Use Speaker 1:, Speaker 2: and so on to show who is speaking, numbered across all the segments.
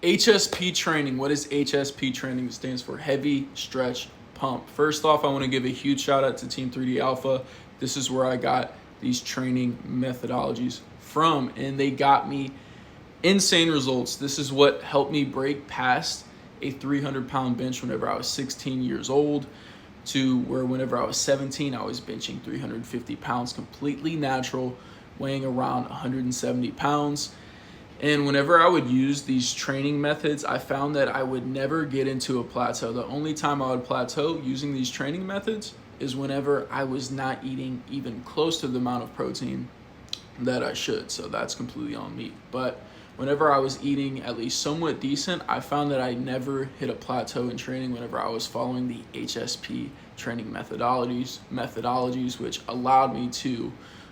Speaker 1: HSP training. What is HSP training? It stands for heavy stretch pump. First off, I want to give a huge shout out to Team 3D Alpha. This is where I got these training methodologies from, and they got me insane results. This is what helped me break past a 300-pound bench whenever I was 16 years old, to where whenever I was 17, I was benching 350 pounds, completely natural, weighing around 170 pounds. And whenever I would use these training methods, I found that I would never get into a plateau. The only time I would plateau using these training methods is whenever I was not eating even close to the amount of protein that I should. So that's completely on me. But whenever I was eating at least somewhat decent, I found that I never hit a plateau in training whenever I was following the HSP training methodologies, which allowed me to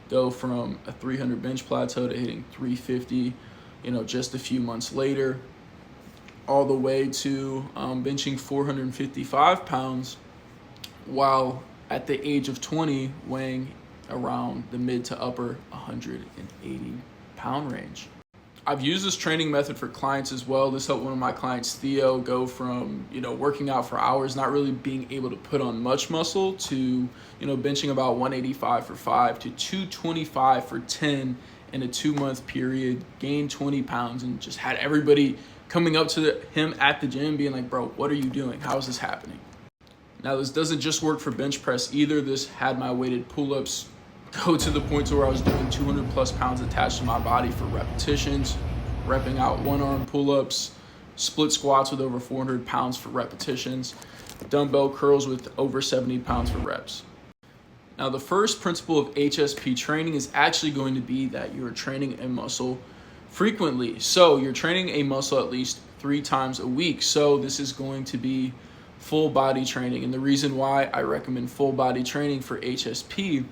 Speaker 1: go from a 300 bench plateau to hitting 350, just a few months later, all the way to benching 455 pounds while at the age of 20 weighing around the mid to upper 180 pound range. I've used this training method for clients as well. This helped one of my clients, Theo, go from, working out for hours, not really being able to put on much muscle, to, benching about 185 for 5 to 225 for 10 in a 2-month period, gained 20 pounds, and just had everybody coming up to him at the gym being like, bro, what are you doing? How is this happening? Now, this doesn't just work for bench press either. This had my weighted pull-ups go to the point to where I was doing 200 plus pounds attached to my body for repetitions, repping out one-arm pull-ups, split squats with over 400 pounds for repetitions, dumbbell curls with over 70 pounds for reps. Now, the first principle of HSP training is actually going to be that you're training a muscle frequently. So you're training a muscle at least 3 times a week. So this is going to be full body training. And the reason why I recommend full body training for HSP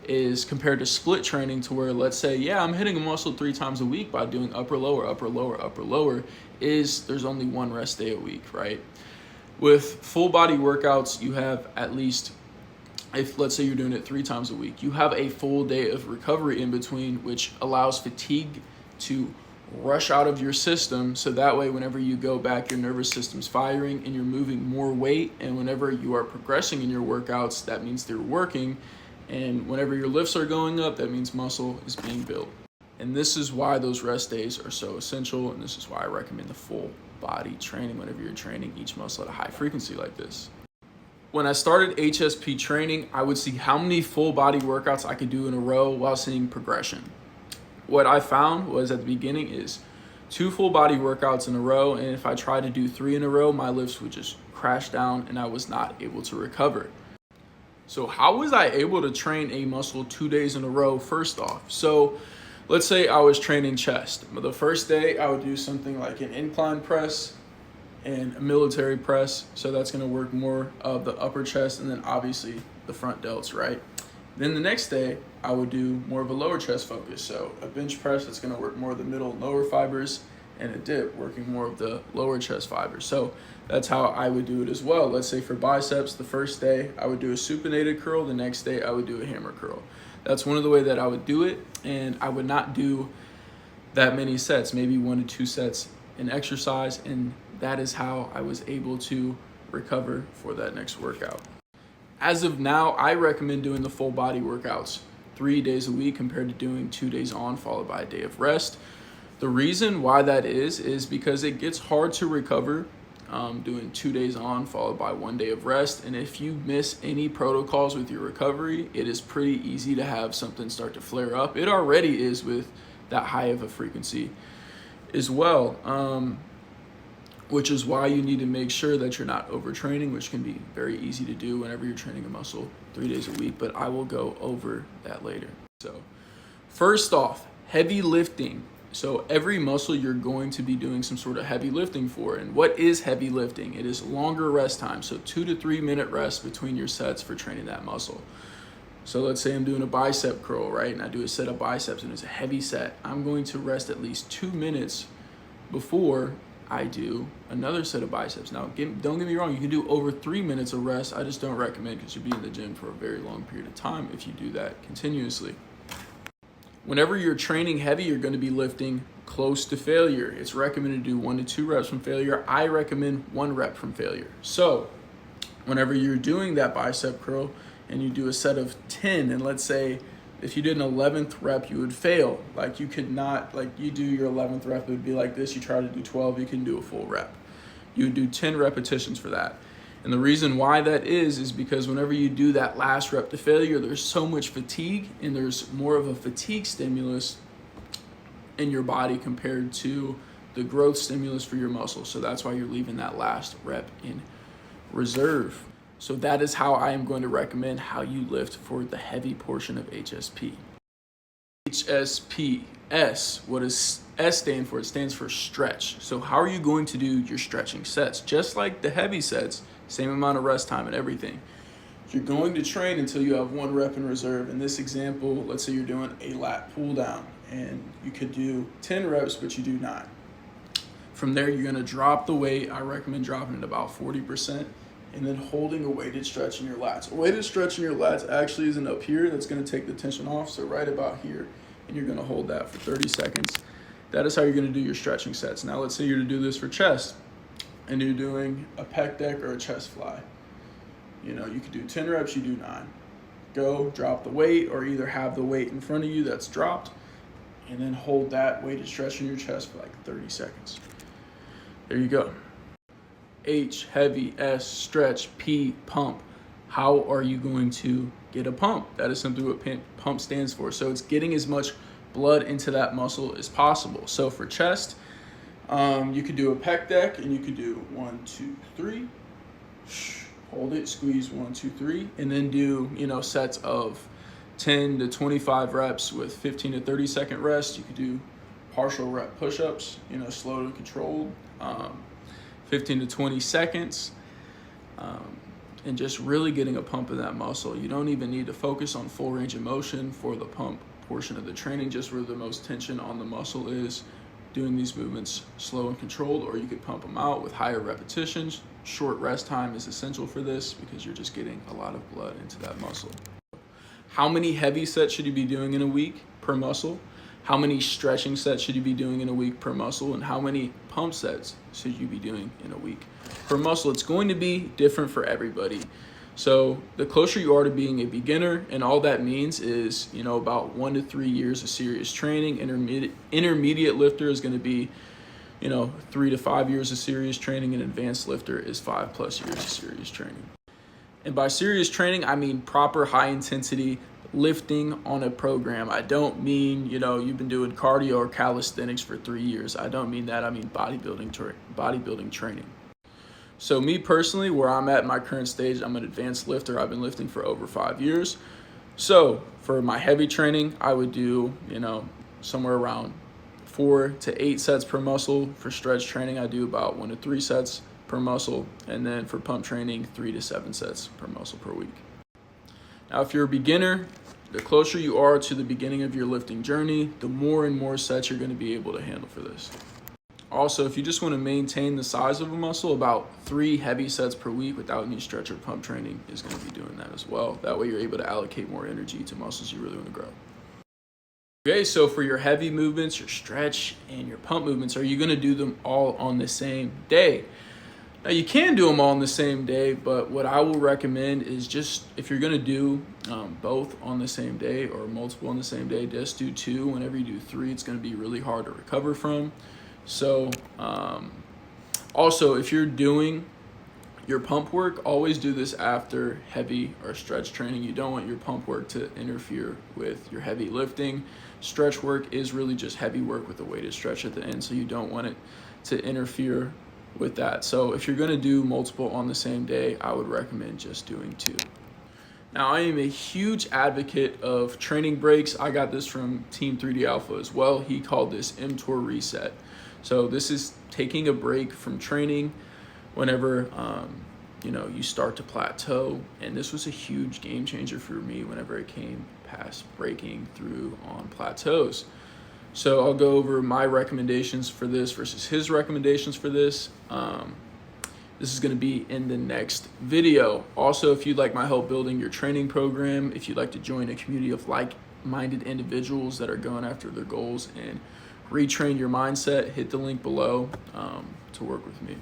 Speaker 1: is compared to split training, to where, let's say, I'm hitting a muscle 3 times a week by doing upper, lower, upper, lower, upper, lower, is there's only 1 rest day a week, right? With full body workouts, you have at least, if let's say you're doing it 3 times a week, you have a full day of recovery in between, which allows fatigue to rush out of your system. So that way, whenever you go back, your nervous system's firing and you're moving more weight. And whenever you are progressing in your workouts, that means they're working. And whenever your lifts are going up, that means muscle is being built. And this is why those rest days are so essential. And this is why I recommend the full body training whenever you're training each muscle at a high frequency like this. When I started HSP training, I would see how many full body workouts I could do in a row while seeing progression. What I found was, at the beginning, is 2 full body workouts in a row. And if I tried to do 3 in a row, my lifts would just crash down and I was not able to recover. So how was I able to train a muscle 2 days in a row? First off, so let's say I was training chest. The first day I would do something like an incline press and a military press. So that's going to work more of the upper chest and then obviously the front delts, right? Then the next day I would do more of a lower chest focus. So a bench press that's going to work more of the middle and lower fibers, and a dip working more of the lower chest fibers. So that's how I would do it as well. Let's say for biceps, the first day I would do a supinated curl, the next day I would do a hammer curl. That's one of the way that I would do it, and I would not do that many sets, maybe 1 to 2 sets in exercise, and that is how I was able to recover for that next workout. As of now, I recommend doing the full body workouts 3 days a week compared to doing 2 days on followed by a day of rest. The reason why that is because it gets hard to recover doing 2 days on followed by 1 day of rest. And if you miss any protocols with your recovery, it is pretty easy to have something start to flare up. It already is with that high of a frequency as well, which is why you need to make sure that you're not overtraining, which can be very easy to do whenever you're training a muscle 3 days a week, but I will go over that later. So first off, heavy lifting. So every muscle you're going to be doing some sort of heavy lifting for. And what is heavy lifting? It is longer rest time. So 2 to 3 minute rest between your sets for training that muscle. So let's say I'm doing a bicep curl, right? And I do a set of biceps and it's a heavy set. I'm going to rest at least 2 minutes before I do another set of biceps. Now, don't get me wrong, you can do over 3 minutes of rest. I just don't recommend, because you'll be in the gym for a very long period of time if you do that continuously. Whenever you're training heavy, you're going to be lifting close to failure. It's recommended to do 1 to 2 reps from failure. I recommend 1 rep from failure. So whenever you're doing that bicep curl and you do a set of 10, and let's say if you did an 11th rep, you would fail. Like you could not, like you do your 11th rep, it would be like this. You try to do 12, you can do a full rep. You would do 10 repetitions for that. And the reason why that is because whenever you do that last rep to failure, there's so much fatigue and there's more of a fatigue stimulus in your body compared to the growth stimulus for your muscle. So that's why you're leaving that last rep in reserve. So that is how I am going to recommend how you lift for the heavy portion of HSP. HSPS, what does S stand for? It stands for stretch. So how are you going to do your stretching sets? Just like the heavy sets, same amount of rest time and everything. You're going to train until you have 1 rep in reserve. In this example, let's say you're doing a lat pull down and you could do 10 reps, but you do 9. From there, you're gonna drop the weight. I recommend dropping it about 40% and then holding a weighted stretch in your lats. A weighted stretch in your lats actually isn't up here. That's gonna take the tension off, so right about here, and you're gonna hold that for 30 seconds. That is how you're gonna do your stretching sets. Now let's say you're to do this for chest and you're doing a pec deck or a chest fly. You know, you could do 10 reps, you do 9. Go, drop the weight, or either have the weight in front of you that's dropped and then hold that weighted stretch in your chest for like 30 seconds. There you go. H, heavy, S, stretch, P, pump. How are you going to get a pump? That is simply what pump stands for. So it's getting as much blood into that muscle as possible. So for chest, you could do a pec deck and you could do 1, 2, 3. Hold it, squeeze 1, 2, 3, and then do, sets of 10 to 25 reps with 15 to 30 second rest. You could do partial rep push-ups, slow and controlled, 15 to 20 seconds, and just really getting a pump in that muscle. You don't even need to focus on full range of motion for the pump portion of the training, just where the most tension on the muscle is. Doing these movements slow and controlled, or you could pump them out with higher repetitions. Short rest time is essential for this because you're just getting a lot of blood into that muscle. How many heavy sets should you be doing in a week per muscle? How many stretching sets should you be doing in a week per muscle? And how many pump sets should you be doing in a week per muscle? It's going to be different for everybody. So the closer you are to being a beginner, and all that means is, about 1 to 3 years of serious training. Intermediate lifter is going to be, 3 to 5 years of serious training, and advanced lifter is 5+ years of serious training. And by serious training, I mean proper high intensity lifting on a program. I don't mean, you've been doing cardio or calisthenics for 3 years. I don't mean that. I mean bodybuilding training. So me personally, where I'm at in my current stage, I'm an advanced lifter. I've been lifting for over 5 years. So for my heavy training, I would do, somewhere around 4 to 8 sets per muscle. For stretch training, I do about 1 to 3 sets per muscle. And then for pump training, 3 to 7 sets per muscle per week. Now, if you're a beginner, the closer you are to the beginning of your lifting journey, the more and more sets you're going to be able to handle for this. Also, if you just want to maintain the size of a muscle, about 3 heavy sets per week without any stretch or pump training is going to be doing that as well. That way you're able to allocate more energy to muscles you really want to grow. Okay, so for your heavy movements, your stretch, and your pump movements, are you going to do them all on the same day? Now, you can do them all on the same day, but what I will recommend is just, if you're going to do both on the same day or multiple on the same day, just do 2. Whenever you do 3, it's going to be really hard to recover from. So also, if you're doing your pump work, always do this after heavy or stretch training. You don't want your pump work to interfere with your heavy lifting. Stretch work is really just heavy work with a weighted stretch at the end, so you don't want it to interfere with that. So if you're going to do multiple on the same day, I would recommend just doing 2. Now, I am a huge advocate of training breaks. I got this from Team 3D Alpha as well. He called this mTOR reset. So this is taking a break from training whenever you start to plateau. And this was a huge game changer for me whenever it came past breaking through on plateaus. So I'll go over my recommendations for this versus his recommendations for this. This is going to be in the next video. Also, if you'd like my help building your training program, if you'd like to join a community of minded individuals that are going after their goals and retrain your mindset, hit the link below to work with me.